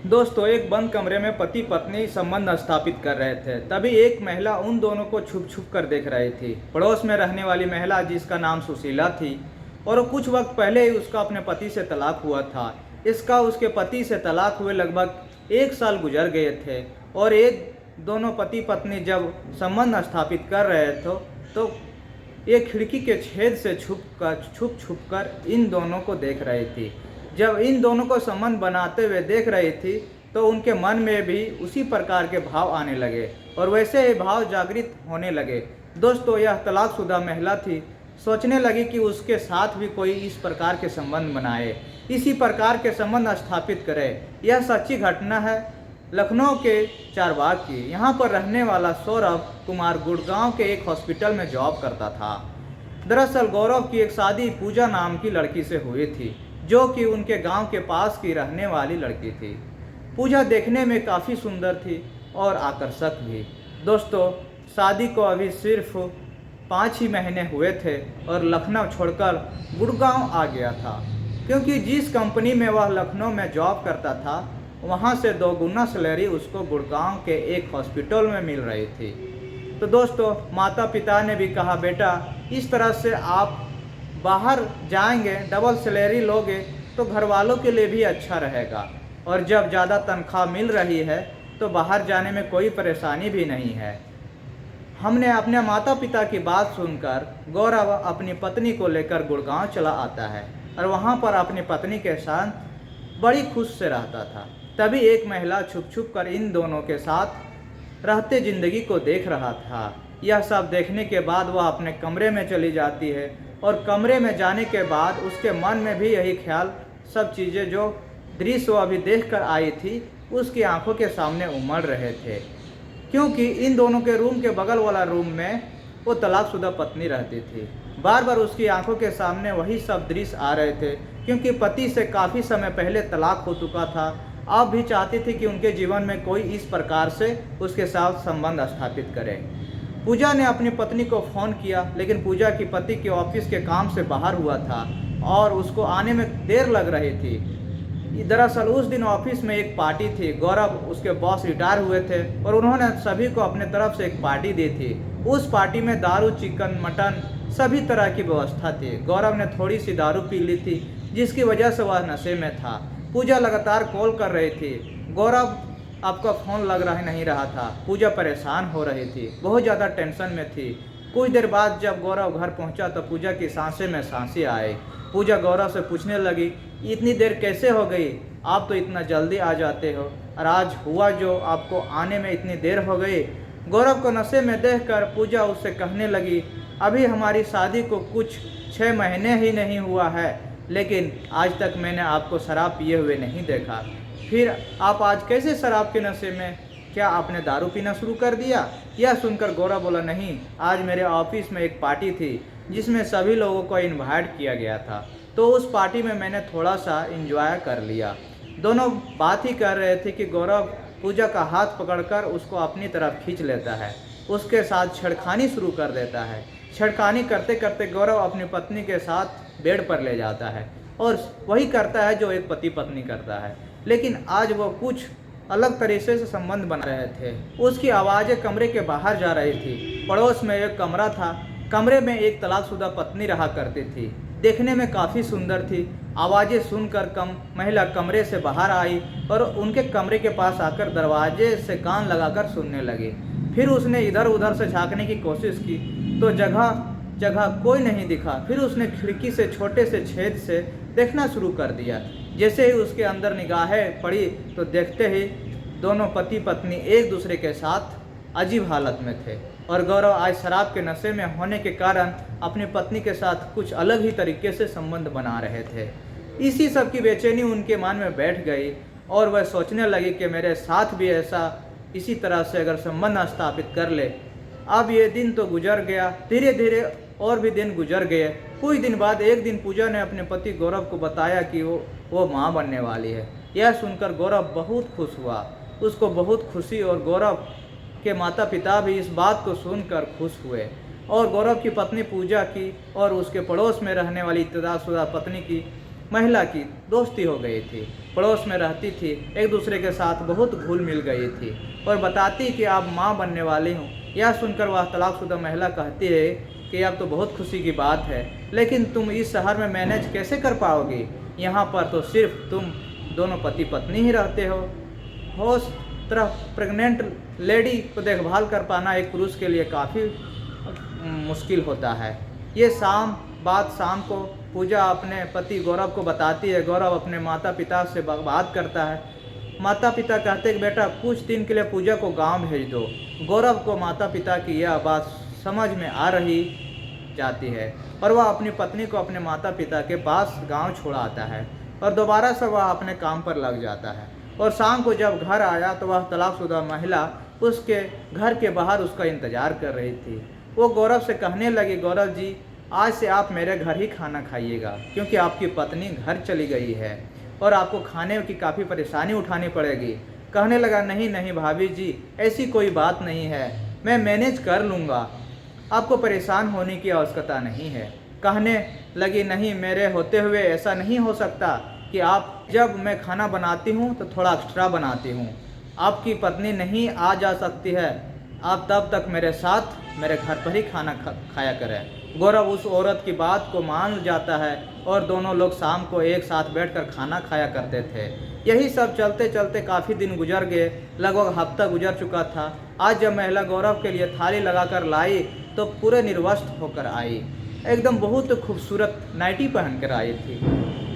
दोस्तों, एक बंद कमरे में पति पत्नी संबंध स्थापित कर रहे थे। तभी एक महिला उन दोनों को छुप छुप कर देख रही थी। पड़ोस में रहने वाली महिला, जिसका नाम सुशीला थी, और कुछ वक्त पहले ही उसका अपने पति से तलाक हुआ था। इसका उसके पति से तलाक हुए लगभग 1 साल गुजर गए थे। और एक दोनों पति पत्नी जब संबंध स्थापित कर रहे थे तो एक खिड़की के छेद से छुप छुप कर इन दोनों को देख रही थी। जब इन दोनों को संबंध बनाते हुए देख रही थी तो उनके मन में भी उसी प्रकार के भाव आने लगे और वैसे ही भाव जागृत होने लगे। दोस्तों, यह तलाकशुदा महिला थी। सोचने लगी कि उसके साथ भी कोई इस प्रकार के संबंध बनाए, इसी प्रकार के संबंध स्थापित करे। यह सच्ची घटना है लखनऊ के चारबाग की। यहाँ पर रहने वाला सौरभ कुमार गुड़गांव के एक हॉस्पिटल में जॉब करता था। दरअसल गौरव की एक शादी पूजा नाम की लड़की से हुई थी, जो कि उनके गांव के पास की रहने वाली लड़की थी। पूजा देखने में काफ़ी सुंदर थी और आकर्षक भी। दोस्तों, शादी को अभी सिर्फ 5 ही महीने हुए थे और लखनऊ छोड़कर गुड़गांव आ गया था, क्योंकि जिस कंपनी में वह लखनऊ में जॉब करता था वहां से 2 गुना सैलरी उसको गुड़गांव के एक हॉस्पिटल में मिल रही थी। तो दोस्तों, माता पिता ने भी कहा, बेटा इस तरह से आप बाहर जाएंगे, डबल सैलरी लोगे तो घर वालों के लिए भी अच्छा रहेगा, और जब ज़्यादा तनख्वाह मिल रही है तो बाहर जाने में कोई परेशानी भी नहीं है। हमने अपने माता पिता की बात सुनकर गौरव अपनी पत्नी को लेकर गुड़गांव चला आता है और वहां पर अपनी पत्नी के साथ बड़ी खुश से रहता था। तभी एक महिला छुप छुप कर इन दोनों के साथ रहते ज़िंदगी को देख रहा था। यह सब देखने के बाद वह अपने कमरे में चली जाती है और कमरे में जाने के बाद उसके मन में भी यही ख्याल, सब चीज़ें जो दृश्य वो अभी देख कर आई थी उसकी आंखों के सामने उमड़ रहे थे, क्योंकि इन दोनों के रूम के बगल वाला रूम में वो तलाकशुदा पत्नी रहती थी। बार बार उसकी आंखों के सामने वही सब दृश्य आ रहे थे, क्योंकि पति से काफ़ी समय पहले तलाक हो चुका था। अब भी चाहती थी कि उनके जीवन में कोई इस प्रकार से उसके साथ संबंध स्थापित करे। पूजा ने अपनी पत्नी को फ़ोन किया, लेकिन पूजा की पति के ऑफिस के काम से बाहर हुआ था और उसको आने में देर लग रही थी। दरअसल उस दिन ऑफिस में एक पार्टी थी। गौरव, उसके बॉस, रिटायर हुए थे और उन्होंने सभी को अपने तरफ से एक पार्टी दी थी। उस पार्टी में दारू, चिकन, मटन सभी तरह की व्यवस्था थी। गौरव ने थोड़ी सी दारू पी ली थी, जिसकी वजह से वह नशे में था। पूजा लगातार कॉल कर रही थी, गौरव आपका फ़ोन लग रहा नहीं रहा था। पूजा परेशान हो रही थी, बहुत ज़्यादा टेंशन में थी। कुछ देर बाद जब गौरव घर पहुंचा तो पूजा की सांसें में सांसें आई। पूजा गौरव से पूछने लगी, इतनी देर कैसे हो गई? आप तो इतना जल्दी आ जाते हो, और आज हुआ जो आपको आने में इतनी देर हो गई? गौरव को नशे में देखकर पूजा उससे कहने लगी, अभी हमारी शादी को कुछ 6 महीने ही नहीं हुआ है, लेकिन आज तक मैंने आपको शराब पिए हुए नहीं देखा। फिर आप आज कैसे शराब के नशे में? क्या आपने दारू पीना शुरू कर दिया? यह सुनकर गौरव बोला, नहीं, आज मेरे ऑफिस में एक पार्टी थी जिसमें सभी लोगों को इनवाइट किया गया था, तो उस पार्टी में मैंने थोड़ा सा एंजॉय कर लिया। दोनों बात ही कर रहे थे कि गौरव पूजा का हाथ पकड़कर उसको अपनी तरफ खींच लेता है, उसके साथ छेड़खानी शुरू कर देता है। छेड़खानी करते करते गौरव अपनी पत्नी के साथ बेड पर ले जाता है और वही करता है जो एक पति पत्नी करता है, लेकिन आज वो कुछ अलग तरीके से संबंध बना रहे थे। उसकी आवाज़ें कमरे के बाहर जा रही थी। पड़ोस में एक कमरा था, कमरे में एक तलाकशुदा पत्नी रहा करती थी, देखने में काफ़ी सुंदर थी। आवाज़ें सुनकर महिला कमरे से बाहर आई और उनके कमरे के पास आकर दरवाजे से कान लगाकर सुनने लगी। फिर उसने इधर उधर से झांकने की कोशिश की तो जगह जगह कोई नहीं दिखा। फिर उसने खिड़की से छोटे से छेद से देखना शुरू कर दिया। जैसे ही उसके अंदर निगाहें पड़ी तो देखते ही दोनों पति पत्नी एक दूसरे के साथ अजीब हालत में थे, और गौरव आज शराब के नशे में होने के कारण अपनी पत्नी के साथ कुछ अलग ही तरीके से संबंध बना रहे थे। इसी सब की बेचैनी उनके मन में बैठ गई और वह सोचने लगी कि मेरे साथ भी ऐसा इसी तरह से अगर संबंध स्थापित कर ले। अब ये दिन तो गुजर गया, धीरे धीरे और भी दिन गुजर गए। कुछ दिन बाद एक दिन पूजा ने अपने पति गौरव को बताया कि वो माँ बनने वाली है। यह सुनकर गौरव बहुत खुश हुआ, उसको बहुत खुशी, और गौरव के माता पिता भी इस बात को सुनकर खुश हुए। और गौरव की पत्नी पूजा की और उसके पड़ोस में रहने वाली तलाकशुदा पत्नी की महिला की दोस्ती हो गई थी, पड़ोस में रहती थी, एक दूसरे के साथ बहुत घुल मिल गई थी और बताती कि आप माँ बनने वाली हूँ। यह सुनकर वह तलाकशुदा महिला कहती है कि अब तो बहुत खुशी की बात है, लेकिन तुम इस शहर में मैनेज कैसे कर पाओगे? यहाँ पर तो सिर्फ तुम दोनों पति पत्नी ही रहते हो। उस तरह प्रेग्नेंट लेडी को देखभाल कर पाना एक पुरुष के लिए काफ़ी मुश्किल होता है। ये शाम को पूजा अपने पति गौरव को बताती है। गौरव अपने माता पिता से बात करता है। माता पिता कहते हैं कि बेटा कुछ दिन के लिए पूजा को गांव भेज दो। गौरव को माता पिता की यह बात समझ में आ रही जाती है और वह अपनी पत्नी को अपने माता पिता के पास गांव छोड़ आता है और दोबारा से वह अपने काम पर लग जाता है। और शाम को जब घर आया तो वह तलाकशुदा महिला उसके घर के बाहर उसका इंतज़ार कर रही थी। वो गौरव से कहने लगी, गौरव जी आज से आप मेरे घर ही खाना खाइएगा, क्योंकि आपकी पत्नी घर चली गई है और आपको खाने की काफ़ी परेशानी उठानी पड़ेगी। कहने लगा, नहीं नहीं भाभी जी, ऐसी कोई बात नहीं है, मैं मैनेज कर लूँगा, आपको परेशान होने की आवश्यकता नहीं है। कहने लगी, नहीं मेरे होते हुए ऐसा नहीं हो सकता कि आप जब मैं खाना बनाती हूँ तो थोड़ा एक्स्ट्रा बनाती हूँ, आपकी पत्नी नहीं आ जा सकती है, आप तब तक मेरे साथ मेरे घर पर ही खाना खाया करें। गौरव उस औरत की बात को मान जाता है और दोनों लोग शाम को एक साथ बैठकर खाना खाया करते थे। यही सब चलते चलते काफ़ी दिन गुजर गए, लगभग हफ्ता गुजर चुका था। आज जब महिला गौरव के लिए थाली लगाकर लाई तो पूरे निर्वस्त्र होकर आई, एकदम बहुत खूबसूरत नाइटी पहन कर आई थी।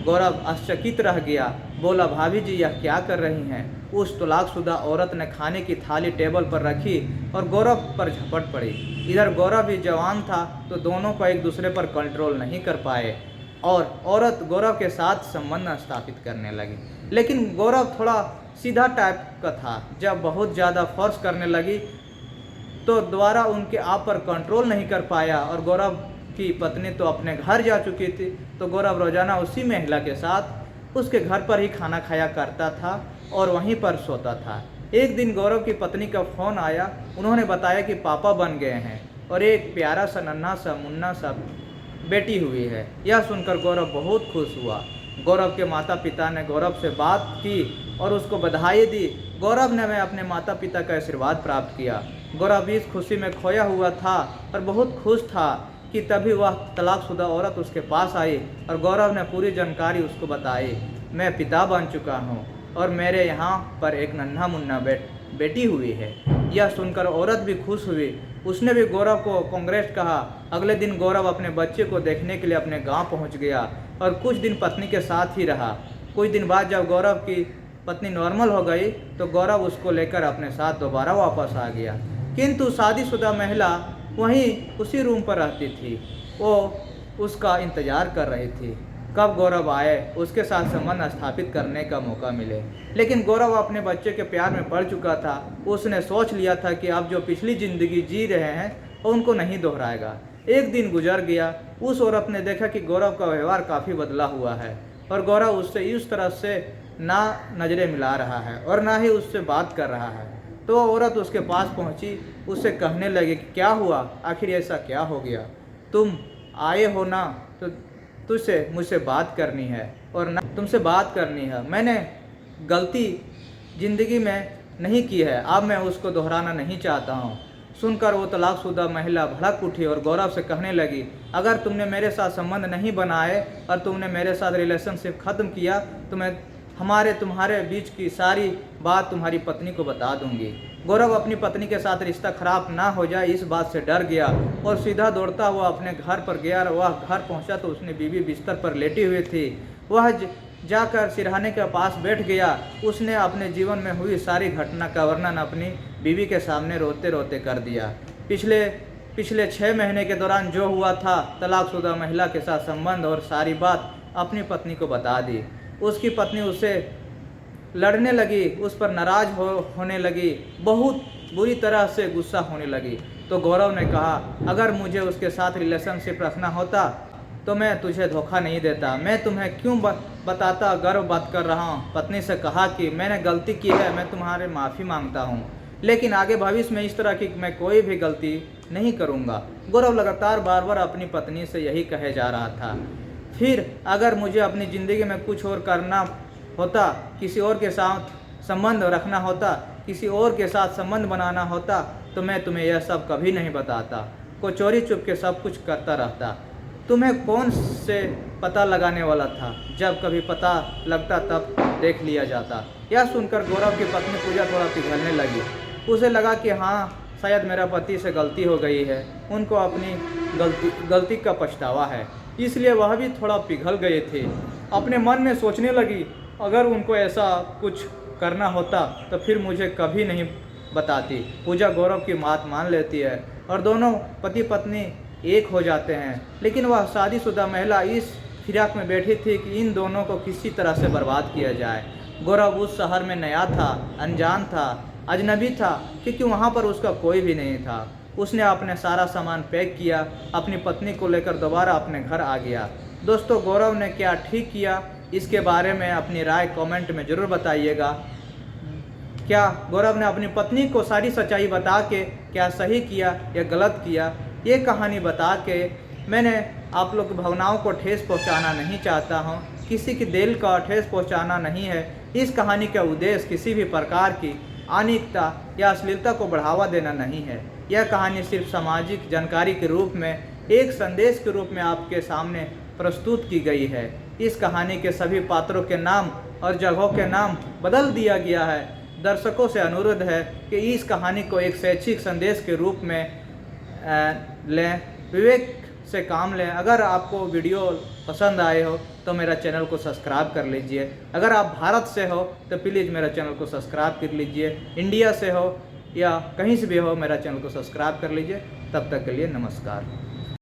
गौरव आश्चर्यचकित रह गया, बोला, भाभी जी यह क्या कर रही हैं? उस तलाकशुदा औरत ने खाने की थाली टेबल पर रखी और गौरव पर झपट पड़ी। इधर गौरव भी जवान था तो दोनों को एक दूसरे पर कंट्रोल नहीं कर पाए और औरत गौरव के साथ संबंध स्थापित करने लगी। लेकिन गौरव थोड़ा सीधा टाइप का था, जब बहुत ज़्यादा फोर्स करने लगी तो दोबारा उनके आप पर कंट्रोल नहीं कर पाया और गौरव की पत्नी तो अपने घर जा चुकी थी। तो गौरव रोज़ाना उसी महिला के साथ उसके घर पर ही खाना खाया करता था और वहीं पर सोता था। एक दिन गौरव की पत्नी का फ़ोन आया, उन्होंने बताया कि पापा बन गए हैं और एक प्यारा सा नन्हा सा मुन्ना सा बेटी हुई है। यह सुनकर गौरव बहुत खुश हुआ। गौरव के माता पिता ने गौरव से बात की और उसको बधाई दी। गौरव ने अपने माता पिता का आशीर्वाद प्राप्त किया। गौरव इस खुशी में खोया हुआ था और बहुत खुश था कि तभी वह तलाकशुदा औरत उसके पास आई और गौरव ने पूरी जानकारी उसको बताई। मैं पिता बन चुका हूँ और मेरे यहाँ पर एक नन्हा मुन्ना बेटी हुई है। यह सुनकर औरत भी खुश हुई, उसने भी गौरव को कांग्रेस कहा। अगले दिन गौरव अपने बच्चे को देखने के लिए अपने गांव पहुंच गया और कुछ दिन पत्नी के साथ ही रहा। कुछ दिन बाद जब गौरव की पत्नी नॉर्मल हो गई तो गौरव उसको लेकर अपने साथ दोबारा वापस आ गया। किंतु शादीशुदा महिला वहीं उसी रूम पर रहती थी, वो उसका इंतज़ार कर रही थी कब गौरव आए, उसके साथ संबंध स्थापित करने का मौका मिले। लेकिन गौरव अपने बच्चे के प्यार में पड़ चुका था। उसने सोच लिया था कि अब जो पिछली ज़िंदगी जी रहे हैं उनको नहीं दोहराएगा। एक दिन गुजर गया, उस औरत ने देखा कि गौरव का व्यवहार काफ़ी बदला हुआ है और गौरव उससे इस तरह से ना नज़रें मिला रहा है और ना ही उससे बात कर रहा है। तो वह औरत उसके पास पहुंची, उससे कहने लगी कि क्या हुआ, आखिर ऐसा क्या हो गया? तुम आए हो ना तो तुझसे मुझसे बात करनी है और ना तुमसे बात करनी है। मैंने गलती ज़िंदगी में नहीं की है, अब मैं उसको दोहराना नहीं चाहता हूँ। सुनकर वो तलाकशुदा महिला भड़क उठी और गौरव से कहने लगी, अगर तुमने मेरे साथ संबंध नहीं बनाए और तुमने मेरे साथ रिलेशनशिप ख़त्म किया तो मैं तुम्हारे बीच की सारी बात तुम्हारी पत्नी को बता दूंगी। गौरव अपनी पत्नी के साथ रिश्ता खराब ना हो जाए इस बात से डर गया और सीधा दौड़ता हुआ अपने घर पर गया। वह घर पहुंचा तो उसने बीवी बिस्तर पर लेटी हुई थी। वह जाकर सिरहाने के पास बैठ गया। उसने अपने जीवन में हुई सारी घटना का वर्णन अपनी बीवी के सामने रोते रोते कर दिया। पिछले 6 महीने के दौरान जो हुआ था, तलाकशुदा महिला के साथ संबंध और सारी बात अपनी पत्नी को बता दी। उसकी पत्नी उससे लड़ने लगी, उस पर नाराज़ होने लगी, बहुत बुरी तरह से गुस्सा होने लगी। तो गौरव ने कहा, अगर मुझे उसके साथ रिलेशनशिप रखना होता तो मैं तुझे धोखा नहीं देता, मैं तुम्हें क्यों बताता, गर्व बात कर रहा हूँ। पत्नी से कहा कि मैंने गलती की है, मैं तुम्हारे माफ़ी मांगता हूँ, लेकिन आगे भविष्य में इस तरह की मैं कोई भी गलती नहीं करूँगा। गौरव लगातार बार बार अपनी पत्नी से यही कहे जा रहा था। फिर अगर मुझे अपनी ज़िंदगी में कुछ और करना होता, किसी और के साथ संबंध रखना होता, किसी और के साथ संबंध बनाना होता, तो मैं तुम्हें यह सब कभी नहीं बताता, को चोरी चुप के सब कुछ करता रहता। तुम्हें कौन से पता लगाने वाला था, जब कभी पता लगता तब देख लिया जाता। यह सुनकर गौरव की पत्नी पूजा थोड़ा पिघलने लगी। उसे लगा कि हाँ, शायद मेरा पति से गलती हो गई है, उनको अपनी गलती का पछतावा है, इसलिए वह भी थोड़ा पिघल गए थे। अपने मन में सोचने लगी, अगर उनको ऐसा कुछ करना होता तो फिर मुझे कभी नहीं बताती। पूजा गौरव की बात मान लेती है और दोनों पति पत्नी एक हो जाते हैं। लेकिन वह शादीशुदा महिला इस फिराक में बैठी थी कि इन दोनों को किसी तरह से बर्बाद किया जाए। गौरव उस शहर में नया था, अनजान था, अजनबी था, क्योंकि वहाँ पर उसका कोई भी नहीं था। उसने अपने सारा सामान पैक किया, अपनी पत्नी को लेकर दोबारा अपने घर आ गया। दोस्तों, गौरव ने क्या ठीक किया, इसके बारे में अपनी राय कमेंट में ज़रूर बताइएगा। क्या गौरव ने अपनी पत्नी को सारी सच्चाई बता के क्या सही किया या गलत किया, ये कहानी बता के मैंने आप लोग की भावनाओं को ठेस पहुंचाना नहीं चाहता हूं, किसी की दिल का ठेस पहुंचाना नहीं है। इस कहानी का उद्देश्य किसी भी प्रकार की अनिकता या अश्लीलता को बढ़ावा देना नहीं है। यह कहानी सिर्फ सामाजिक जानकारी के रूप में, एक संदेश के रूप में आपके सामने प्रस्तुत की गई है। इस कहानी के सभी पात्रों के नाम और जगहों के नाम बदल दिया गया है। दर्शकों से अनुरोध है कि इस कहानी को एक शैक्षिक संदेश के रूप में लें, विवेक से काम लें। अगर आपको वीडियो पसंद आए हो तो मेरा चैनल को सब्सक्राइब कर लीजिए। अगर आप भारत से हो तो प्लीज़ मेरा चैनल को सब्सक्राइब कर लीजिए। इंडिया से हो या कहीं से भी हो, मेरा चैनल को सब्सक्राइब कर लीजिए। तब तक के लिए नमस्कार।